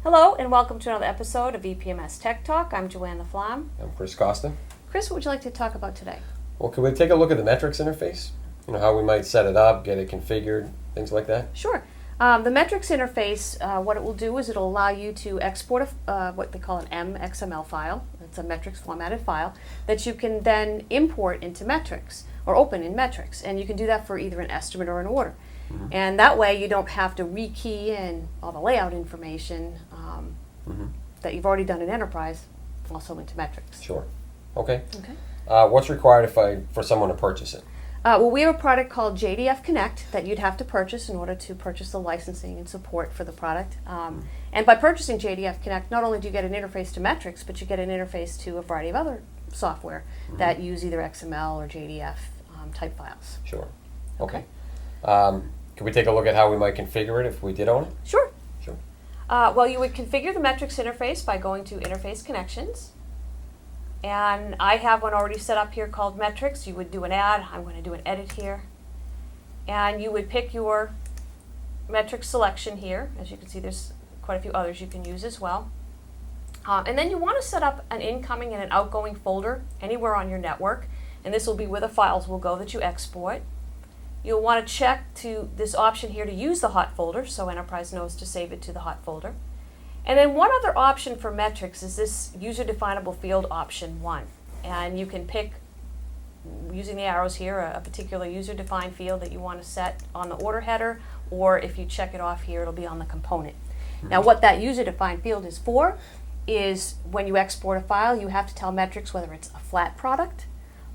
Hello and welcome to another episode of EPMS Tech Talk. I'm Joanne LaFlamme. I'm Chris Costa. Chris, what would you like to talk about today? Well, could we take a look at the Metrix interface? You know, how we might set it up, get it configured, things like that? Sure. The Metrix interface, what it will do is it'll allow you to export what they call an XML file. It's a Metrix formatted file that you can then import into Metrix or open in Metrix. And you can do that for either an estimate or an order. Mm-hmm. And that way you don't have to rekey in all the layout information that you've already done in Enterprise also into Metrix. Sure. Okay. Okay. What's required for someone to purchase it? Well, we have a product called JDF Connect that you'd have to purchase in order to purchase the licensing and support for the product. And by purchasing JDF Connect, not only do you get an interface to Metrix, but you get an interface to a variety of other software that use either XML or JDF type files. Sure. Okay. Could we take a look at how we might configure it if we did own it? Sure. Sure. Well, you would configure the Metrix interface by going to Interface Connections. And I have one already set up here called Metrix. You would do an add. I'm going to do an edit here. And you would pick your Metrix selection here. As you can see, there's quite a few others you can use as well. And then you want to set up an incoming and an outgoing folder anywhere on your network. And this will be where the files will go that you export. You'll want to check to this option here to use the hot folder, so Enterprise knows to save it to the hot folder. And then one other option for Metrix is this user-definable field option 1. And you can pick, using the arrows here, a particular user-defined field that you want to set on the order header, or if you check it off here, it'll be on the component. Now what that user-defined field is for is when you export a file, you have to tell Metrix whether it's a flat product,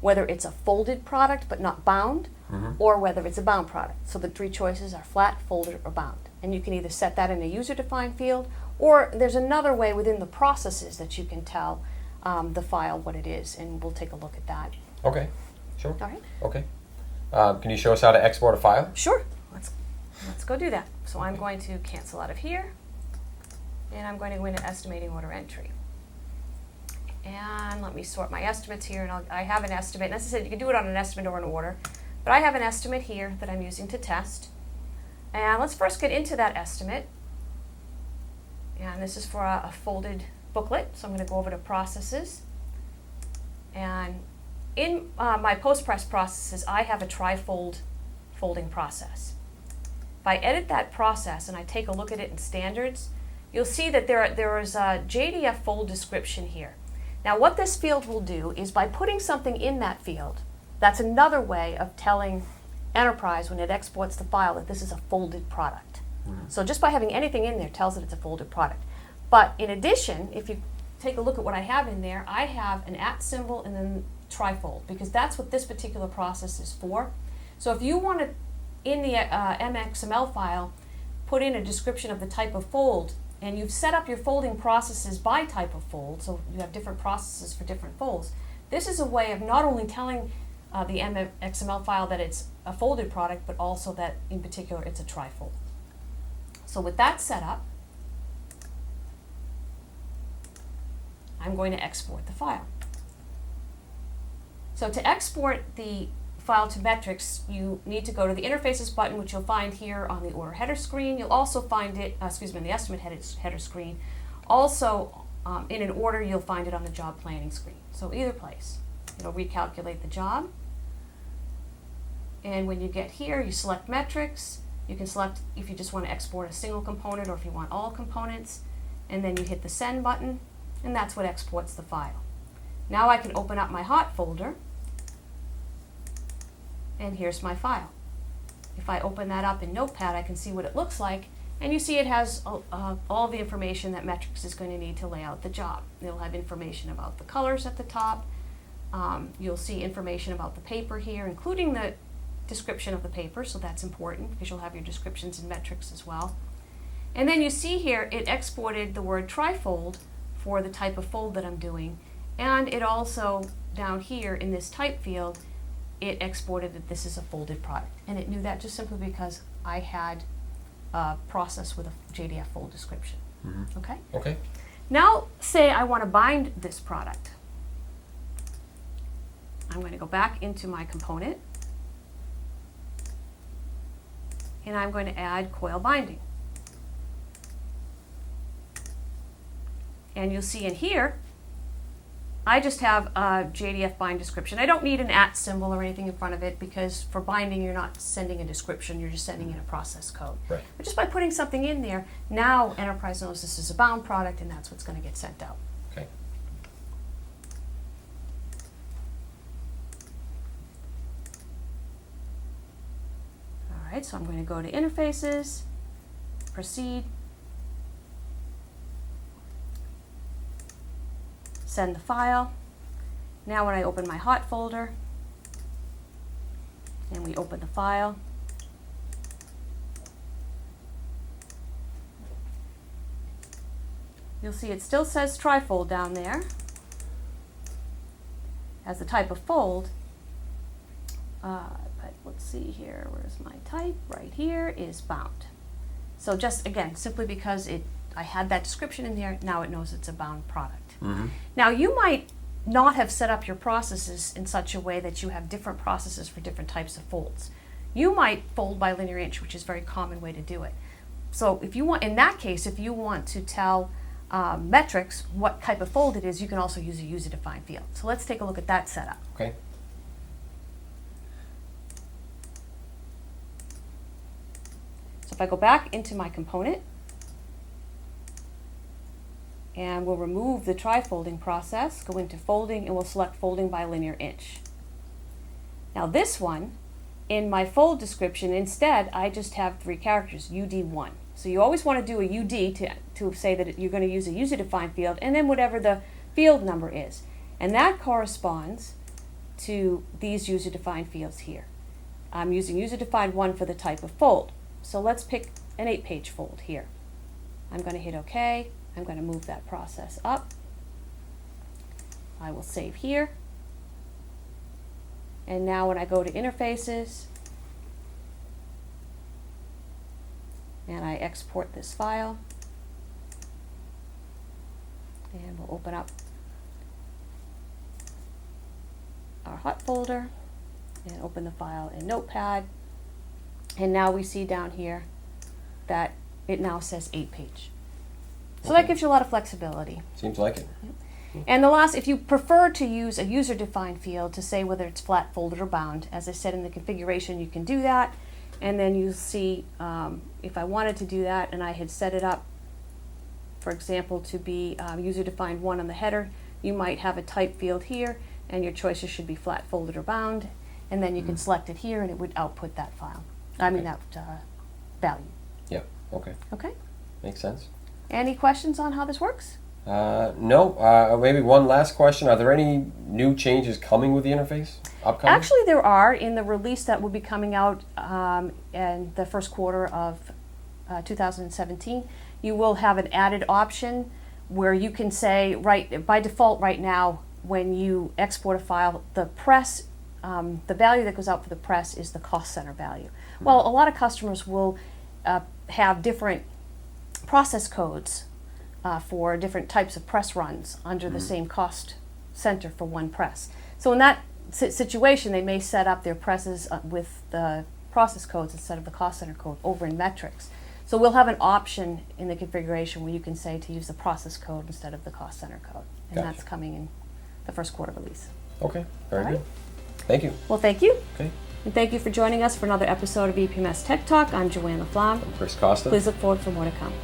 whether it's a folded product but not bound, or whether it's a bound product. So the three choices are flat, folded, or bound. And you can either set that in a user-defined field, or there's another way within the processes that you can tell the file what it is, and we'll take a look at that. Okay, sure. All right. Okay. Can you show us how to export a file? Sure. Let's go do that. So I'm going to cancel out of here, and I'm going to go into estimating order entry. And let me sort my estimates here, and I have an estimate. And as I said, you can do it on an estimate or an order, but I have an estimate here that I'm using to test. And let's first get into that estimate. And this is for a folded booklet, so I'm going to go over to processes. And in my post-press processes, I have a tri-fold folding process. If I edit that process and I take a look at it in standards, you'll see that there is a JDF fold description here. Now what this field will do is by putting something in that field, that's another way of telling Enterprise when it exports the file that this is a folded product. So just by having anything in there tells it it's a folded product. But in addition, if you take a look at what I have in there, I have an @ symbol and then trifold, because that's what this particular process is for. So if you want to, in the MXML file, put in a description of the type of fold, and you've set up your folding processes by type of fold, so you have different processes for different folds, this is a way of not only telling the XML file that it's a folded product, but also that in particular it's a trifold. So with that set up, I'm going to export the file. So to export the file to Metrix, you need to go to the Interfaces button, which you'll find here on the order header screen. You'll also find it, in the estimate header screen. Also, in an order, you'll find it on the job planning screen. So either place. It'll recalculate the job. And when you get here, you select Metrix. You can select if you just want to export a single component or if you want all components. And then you hit the Send button, and that's what exports the file. Now I can open up my hot folder, and here's my file. If I open that up in Notepad, I can see what it looks like, and you see it has all the information that Metrix is going to need to lay out the job. It'll have information about the colors at the top. You'll see information about the paper here, including the description of the paper, so that's important because you'll have your descriptions in Metrix as well. And then you see here it exported the word trifold for the type of fold that I'm doing, and it also down here in this type field it exported that this is a folded product, and it knew that just simply because I had a process with a JDF fold description. Okay? Okay. Now say I want to bind this product. I'm going to go back into my component, and I'm going to add coil binding. And you'll see in here, I just have a JDF bind description. I don't need an @ symbol or anything in front of it because for binding, you're not sending a description, you're just sending in a process code. Right. But just by putting something in there, now Enterprise knows this is a bound product and that's what's going to get sent out. Okay. All right, so I'm going to go to Interfaces, Proceed, send the file. Now when I open my hot folder, and we open the file, you'll see it still says trifold down there as the type of fold. But let's see here, where's my type? Right here is bound. So just again, simply because I had that description in there, now it knows it's a bound product. Mm-hmm. Now you might not have set up your processes in such a way that you have different processes for different types of folds. You might fold by linear inch, which is a very common way to do it. So if you want, in that case, if you want to tell Metrix what type of fold it is, you can also use a user-defined field. So let's take a look at that setup. Okay. So if I go back into my component, and we'll remove the tri-folding process, go into folding, and we'll select folding by linear inch. Now this one, in my fold description, instead, I just have 3 characters, UD1. So you always want to do a UD to say that you're going to use a user-defined field, and then whatever the field number is. And that corresponds to these user-defined fields here. I'm using user-defined 1 for the type of fold. So let's pick an 8-page fold here. I'm going to hit OK. I'm going to move that process up. I will save here. And now when I go to Interfaces and I export this file, and we'll open up our hot folder and open the file in Notepad. And now we see down here that it now says 8-page. So that gives you a lot of flexibility. Seems like it. And the last, if you prefer to use a user-defined field to say whether it's flat, folded, or bound, as I said in the configuration, you can do that. And then you'll see if I wanted to do that and I had set it up, for example, to be user-defined 1 on the header, you might have a type field here, and your choices should be flat, folded, or bound. And then you can select it here, and it would output that file. I mean, that value. Yeah. Okay. Okay. Makes sense. Any questions on how this works? No. Maybe one last question. Are there any new changes coming with the interface? Upcoming? Actually, there are in the release that will be coming out in the first quarter of 2017. You will have an added option where you can say, by default right now, when you export a file, the press, the value that goes out for the press is the cost center value. Well, a lot of customers will have different process codes for different types of press runs under the same cost center for one press. So in that situation, they may set up their presses with the process codes instead of the cost center code over in Metrix. So we'll have an option in the configuration where you can say to use the process code instead of the cost center code. And Gotcha. that's coming in the first quarter release. Okay. Very All good. right. Thank you. Well, thank you. Okay. And thank you for joining us for another episode of EPMS Tech Talk. I'm Joanne LaFlamme. I'm Chris Costa. Please look forward for more to come.